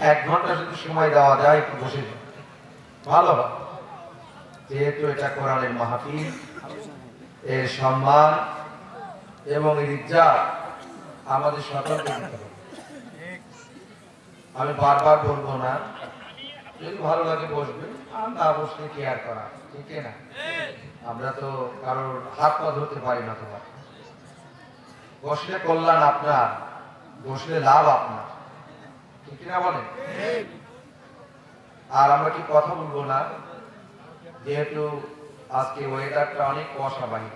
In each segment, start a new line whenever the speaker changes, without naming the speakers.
1 ঘন্টা যদি সময় দেওয়া যায় একটু বসে ভালো হয়। যেহেতু এটা কোরআনের মাহফিল, এর সম্মান এবং এর ইজ্জত আমাদের সকলকে দিতে হবে। আমি বারবার বলবো না, যদি ভালো লাগে বসবে, আর না বসলে কি আর করা, ঠিক না? আমরা তো কারোর হাত পা ধরতে পারি না। তোমার বসলে কল্যাণ আপনার, বসলে লাভ আপনার, ঠিক না বলেন? আর আমরা কি কথা বলবো না, যেহেতু আজকে ওয়েদারটা অনেক কুয়াশাবাহী,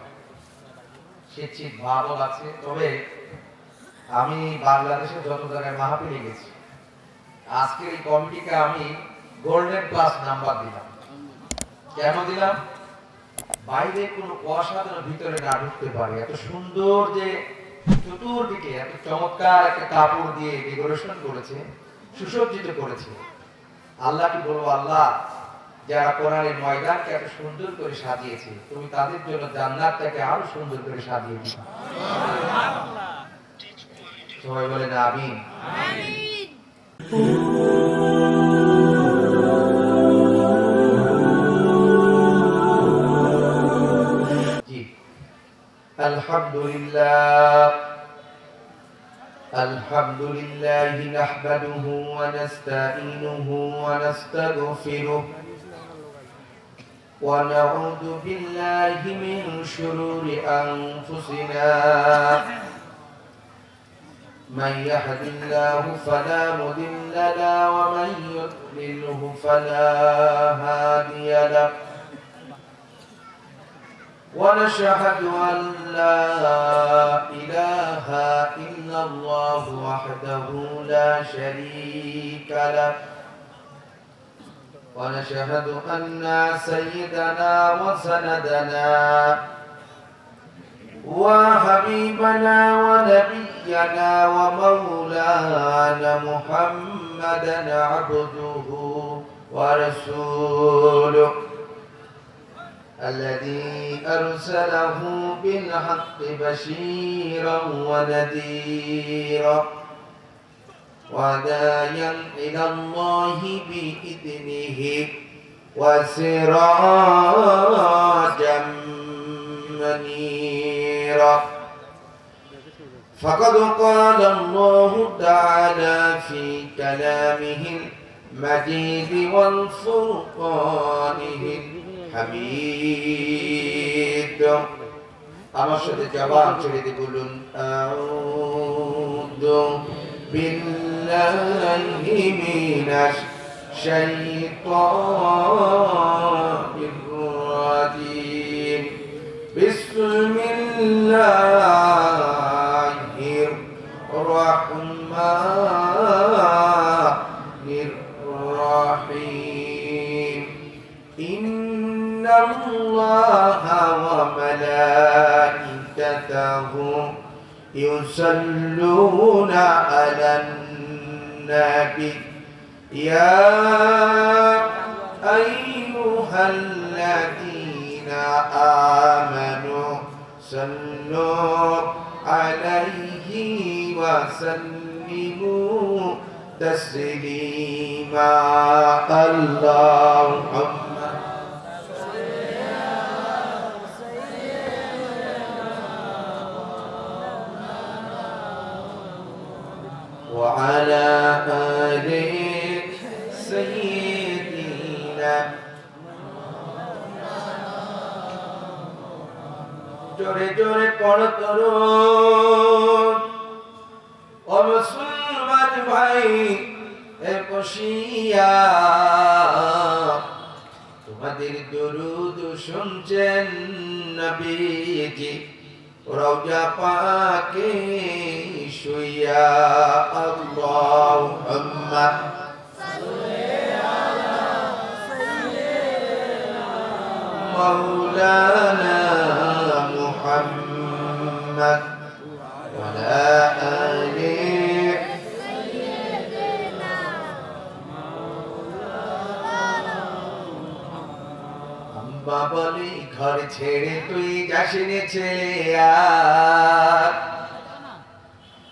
শীত ভাবও আছে। তবে আমি বাংলাদেশে যত জায়গায় মাহফিলে গেছি, আজকের এই কমিটিকে আমি গোল্ডেন প্লাস নাম্বার দিলাম। কেন দিলাম? বাইরে কোনো কুয়াশা যেন ভিতরে না ঢুকতে পারে। এত সুন্দর যে চতুর্দিকে এত চমৎকার একটা কাপড় দিয়ে ডেকোরেশন করেছে, সুসজ্জিত করেছে। আল্লাহ কি বলবো, আল্লাহ যারা কোরআনের ময়দানকে এত সুন্দর করে সাজিয়েছে, তুমি তাদের জন্য জান্নাতটাকে আরো সুন্দর করে সাজিয়ে দিও। সবাই বলেন আমিন। আলহামদুলিল্লাহ নাহমাদুহু ওয়া নাস্তাঈনুহু ওয়া নাস্তাগফিরুহ ওয়া নাউযু বিল্লাহি মিন শুরুরি আনফুসিনা মান ইয়াহদিল্লাহু ফালা মুদিল্লা লাহু ওয়া মান ইউদ্লিলহু ফালা হাদিয়া লাহু ونشهد أن لا إله إلا الله وحده لا شريك له ونشهد أن سيدنا وسندنا وحبيبنا ونبينا ومولانا محمدا عبده ورسوله الذي أرسله بالحق بشيرا ونذيرا وداعيا إلى الله بإذنه وسراجا منيرا فقد قال الله تعالى في كلامه المجيد والفرقانه حميد আমার সাথে জবান ছেড়ে দিয়ে বলুন আউযু বিল্লাহি মিনাশ শাইতানির রাজিম বিসমিল্লাহির রাহমানির রাহিম إن الله وملائكته يصلون على النبي يا أيها الذين آمنوا صلوا عليه وسلموا تسليما اللهم وعلى آل سيدنا জোরে জোরে পড় তরুণ ও মুসলমান ভাই এ বসিয়া তোমাদের দরুদ শুনছেন নবীজি রওজা পাকে শুইয়া আল্লাহুম্মা সাল্লি আলা সাইয়্যিদিনা মাওলানা মুহাম্মদ ওয়া আলা আলি সাইয়্যিদিনা মাওলানা আম্মা বলি ঘর ছেড়ে তুই যাসনি ছেলে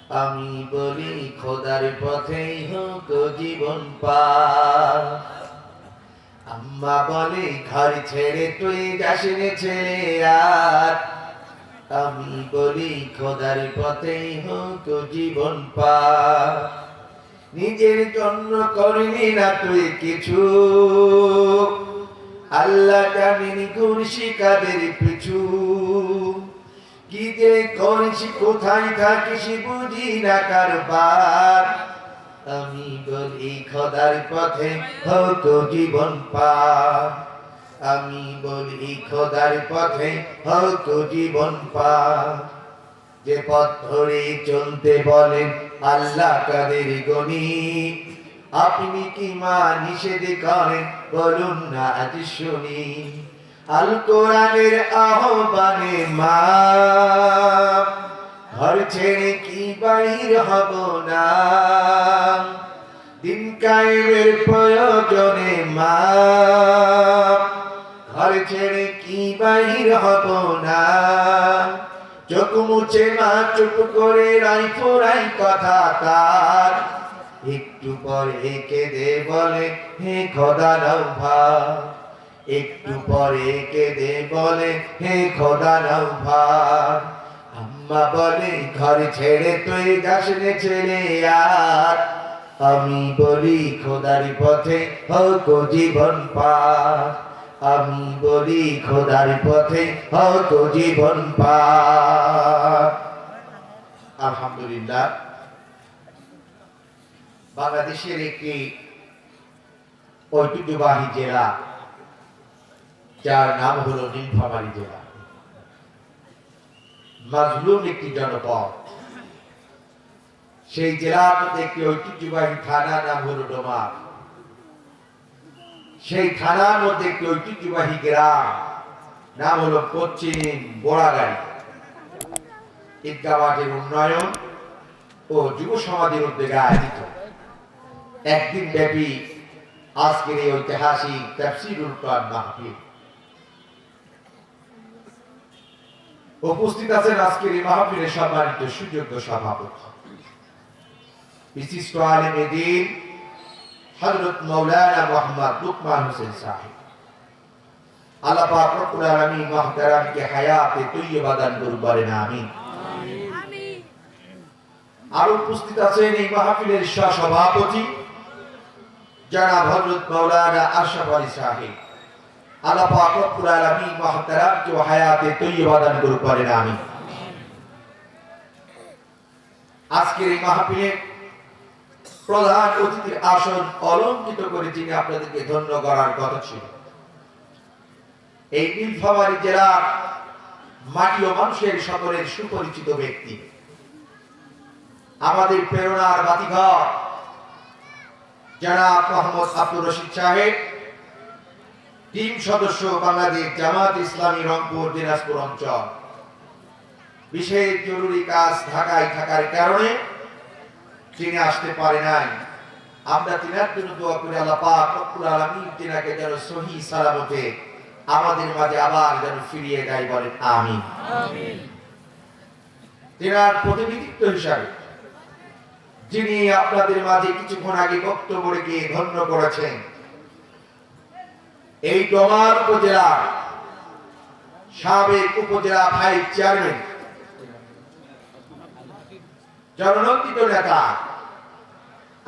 আমি বলি খোদার পথেই হোক জীবন পার। আম্মা বলে ঘর ছেড়ে তুই যাসনে ছেড়ে আর। আমি বলি খোদার পথেই হোক জীবন পার। নিজের জন্য করলি না তুই কিছু, আল্লাহ জানেন ঘুরছি কাদের পিছু। কি যে করিস কোথায় থাকিস বুঝি না কারবার। আমি বলি খোদার পথে হোক জীবন পার। আমি বলি খোদার পথে হোক জীবন পার। যে পথ ধরে চলতে বলেন আল্লাহ কাদের গনি, আপনি কি মা নিষেধ করেন বলুন না আজ শুনি। আল কোরআনের আহ্বানে মা, ঘর ছেড়ে কি বাইর হব না। দিন কায়েমের প্রয়োজনে মা, ঘর ছেড়ে কি বাইর হব না। চোখ মুছে মা চুপ করে রাই ফোরাই কথা তার। একটু পরে কেঁদে বলে হে খোদা নাও ভার। একটু পরে কেঁদে বলে হে খোদা নাও ভার। আম্মা বলে ঘর ছেড়ে তুই যাসনে ছেড়ে আর। আমি বলি খোদার পথে হোক জীবন পার। আমি বলি খোদার পথে হোক জীবন পার। আলহামদুলিল্লাহ, বাংলাদেশের একটি ঐতিহ্যবাহী জেলা যার নাম হলো নীলফামারী জেলা। মাজলুম একটি জনপদ। সেই জেলার মধ্যে একটি ঐতিহ্যবাহী থানা নাম হলো ডোমার। সেই থানার মধ্যে একটি ঐতিহ্যবাহী গ্রাম নাম হলো পশ্চিম বোড়াগাড়ি। ঈদগাহ মাঠের উন্নয়ন ও যুব সমাজের উদ্যোগে আয়োজিত একদিন ব্যাপী আজকের এই ঐতিহাসিক তাফসীরুল কোরআন মাহফিল। উপস্থিত আছেন আজকের এই মাহফিলের সম্মানিত সুযোগ্য সভাপতি বিশিষ্ট আলেম দ্বীন হযরত মাওলানা মুহাম্মদ লুকমান হোসেন সাহেব। আল্লাহ পাক রব্বুল আলামিন মুহতারামকে হায়াতে তৈয়বা দান করুন, বলেন আমিন। আর উপস্থিত আছেন এই মাহফিলের সভাপতি জনাব হযরত মাওলানা আশরাফ আলী সাহেব। আল্লাহ পাক রব্বুল আলামিন মুহতারামকে হায়াতে তৈয়বা দান করুন, বলেন আমিন। আজকের এই মাহফিলে প্রধান অতিথির আসন অলঙ্কৃত করে যিনি আপনাদেরকে ধন্য করার কথা ছিল, এই নীলফামারী জেলার মাটি ও মানুষের সকলের সুপরিচিত ব্যক্তি, আমাদের প্রেরণার বাতিঘর জনাব মোহাম্মদ আব্দুর রশিদ সাহেব, টিম সদস্য বাংলাদেশ জামাত ইসলামী রংপুর দিনাজপুর অঞ্চল। বিশেষ জরুরি কাজ ঢাকায় থাকার কারণে তিনি আসতে পারে নাই। আমরা তিনার জন্য দোয়া করি আল্লাহ পাক রব্বুল আলামিন তিনাকে যেন সহি সালামতে আমাদের মাঝে আবার যেন ফিরিয়ে দেয়, বলেন আমিন। তিনার প্রতিনিধিত্ব হিসাবে যিনি আপনাদের মাঝে কিছুক্ষণ আগে বক্তব্য রেখে ধন্য করেছেন, এই ডোমার উপজেলার সাবেক উপজেলা ভাইস চেয়ারম্যান, জননন্দিত নেতা,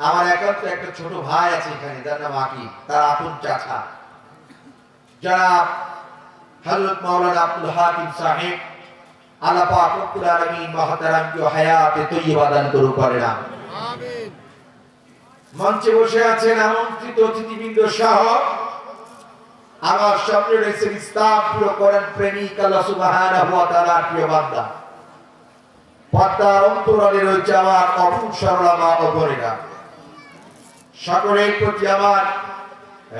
আমার একান্ত একটা ছোট ভাই আছে এখানে, যার নাম আকিব, তার আপন চাচা জনাব হযরত মাওলানা আব্দুল হাকিম সাহেব। আল্লাহ পাক রব্বুল আলামিন মুহতারামকে হায়াতে তৈয়বা দান করুন, বলেন আমিন। মঞ্চে বসে আছেন আমন্ত্রিত অতিথিবৃন্দ সহ আমার স্বপ্নের ইসলাম প্রিয় কোরআন প্রেমিক আল্লাহ সুবহানাহু ওয়া তাআলার প্রিয় বান্দা, পর্দার অন্তরালে রয়েছে আমার অপূর্ব সরলা মা ও বোনেরা, সকলের প্রতি আমার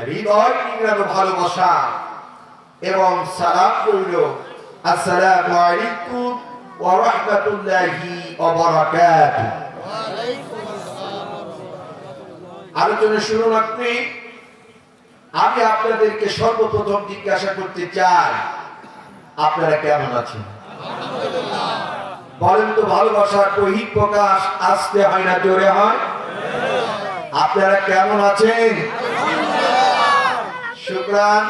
হৃদয় নিংড়ানো ভালোবাসা এবং সালাম রইল। আসসালামু আলাইকুম ওয়া রাহমাতুল্লাহি ওয়া বারাকাতুহু। আলোচনা শুরু রাখতে আমি আপনাদেরকে সর্বপ্রথম জিজ্ঞাসা করতে চাই, আপনারা কেমন আছেন?
বলেন তো ভালোবাসার বহিঃ প্রকাশ আসতে হয় না জোরে হয়? আপনারা কেমন আছেন? শুকরান।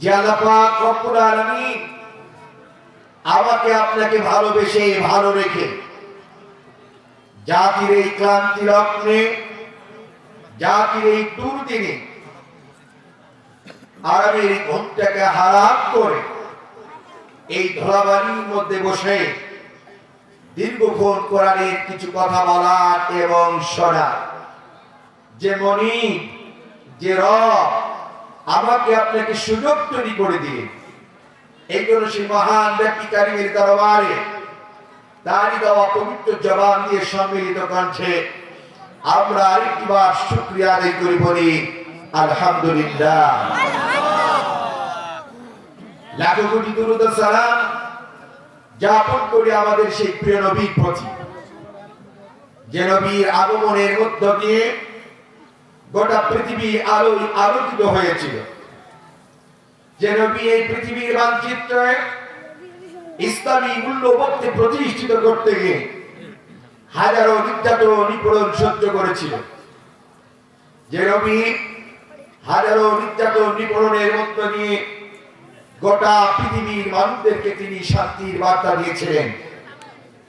যে আল্লাহ পাক রব্বুল আলামিন আমাকে আপনাকে ভালোবেসে ভালো রেখে জাতির এই ক্লান্তি লগ্নে, জাতির এই দুর্দিনে আরামের ঘুমটাকে হারাম করে এই ধরাবাড়ির মধ্যে বসে দীর্ঘক্ষণ কোরআনের কিছু কথা বলার এবং শোনার যে মনি, যে রব আমাকে আপনাকে সুযোগ তৈরি করে দিয়ে এই জন্য সেই মহান ব্যক্তি কারিমের দরবারে তারই দেওয়া পবিত্র জবান দিয়ে সম্মিলিত কণ্ঠে আমরা আরেকটিবার শুকরিয়া আদায় করি, বলি আলহামদুলিল্লাহ। লাখো কোটি দুরূদ ও সালাম যাপন করি আমাদের সেই প্রিয় নবীর প্রতি, যে নবীর আগমনের মধ্য দিয়ে গোটা পৃথিবী আলোয় আলোকিত হয়েছিল, যে নবী এই পৃথিবীর মানচিত্রে ইসলামী মূল্যবোধকে প্রতিষ্ঠিত করতে গিয়ে হাজারো নির্যাতন নিপীড়ন সহ্য করেছিল, যে নবী হাজারো নির্যাতন নিপীড়নের মধ্য দিয়ে গোটা পৃথিবীর মানুষদেরকে তিনি শান্তির বার্তা দিয়েছিলেন।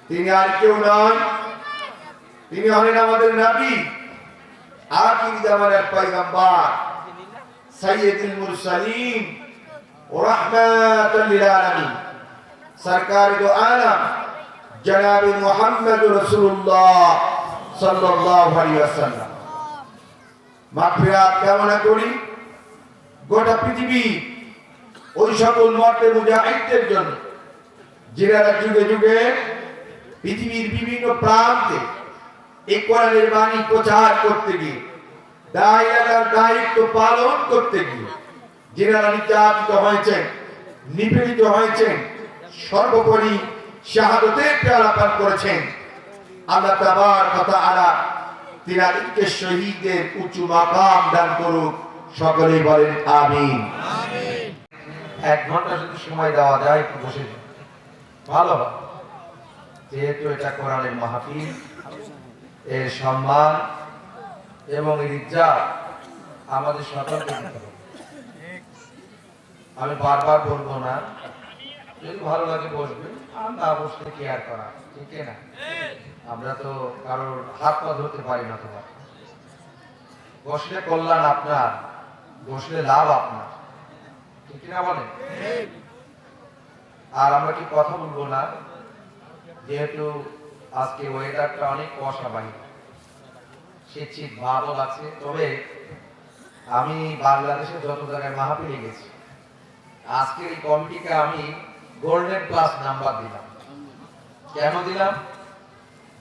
তিনি আর কেউ নয়, তিনি হলেন আমাদের নবী, আখির জামানের পয়গম্বর, সাইয়্যিদুল মুরসালিন ওয়া রাহমাতুল লিল আলামিন, সরকার দো আলম জনাব মুহাম্মদ রাসূলুল্লাহ সাল্লাল্লাহু আলাইহি ওয়াসাল্লাম। মাগফিরাত কামনা করি গোটা পৃথিবী ওই সকল মর্তে মুজাহিদদের জন্য যারা যুগে যুগে পৃথিবীর বিভিন্ন প্রান্তে এই কোরআনের বাণী প্রচার করতে গিয়ে দায়িত্বের দায়িত্ব পালন করতে গিয়ে যারা নির্যাতিত হয়েছেন, নিপীড়িত হয়েছেন, সর্বোপরি শাহাদাতের পেয়ালা পান করেছেন, আল্লাহ তাবারক ওয়া তাআলা তিনাদেরকে শহীদদের উঁচু মাকাম দান করুক, সকলেই বলেন আমিন।
এক ঘন্টা যদি সময় দেওয়া যায় একটু বসে ভালো হয়, যেহেতু এটা কোরআনের মাহফিল, এর সম্মান এবং এর ইজ্জত আমাদের সকলকে দিতে হবে। আমি বারবার বলবো না, যদি ভালো লাগে বসবেন, আর না বসলে কি আর করা, ঠিক না? আমরা তো কারোর হাত পা ধরতে পারি না। তোমার বসলে কল্যাণ আপনার, বসলে লাভ আপনার, ঠিক না বলেন? আর আমরা কি কথা বলবো না, যেহেতু আজকে ওয়েদারটা অনেক কুয়াশাবাহী, শীত ভাবও লাগছে। তবে আমি বাংলাদেশে যত জায়গায় মাহফিলে গেছি, আজকের এই কমিটিকে আমি গোল্ডেন প্লাস নাম্বার দিলাম। কেন দিলাম?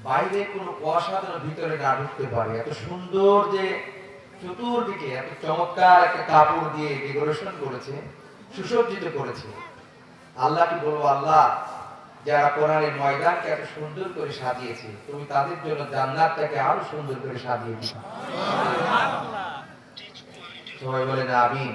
বাইরে কোনো কুয়াশা যেন ভিতরে না ঢুকতে পারে, এত সুন্দর যে চতুর্দিকে এত চমৎকার একটা কাপড় দিয়ে ডেকোরেশন করেছে, সুসজ্জিত করেছে। আল্লাহ কি বলবো, আল্লাহ যারা কোরআনের ময়দানকে এত সুন্দর করে সাজিয়েছে, তুমি তাদের জন্য জান্নাতটাকে আরো সুন্দর করে সাজিয়ে দিও। সবাই বলেন আমিন।